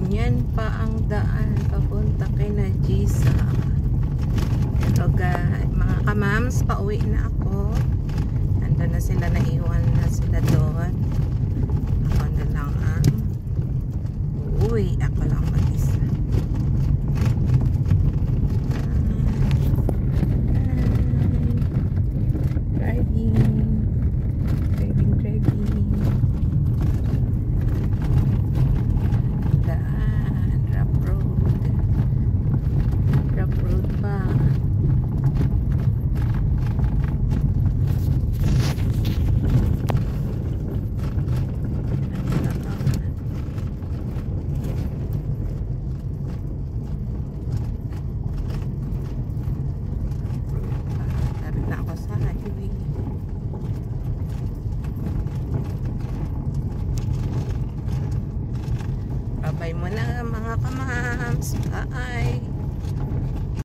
Yan pa ang daan papunta kay Najisa. Pero mga kamams, pauwi na ako. Nandun na sila, naiwan na sila doon. Ako na lang ang uuwi. Ako lang mag-isa. Bye mo na mga kamams. Bye.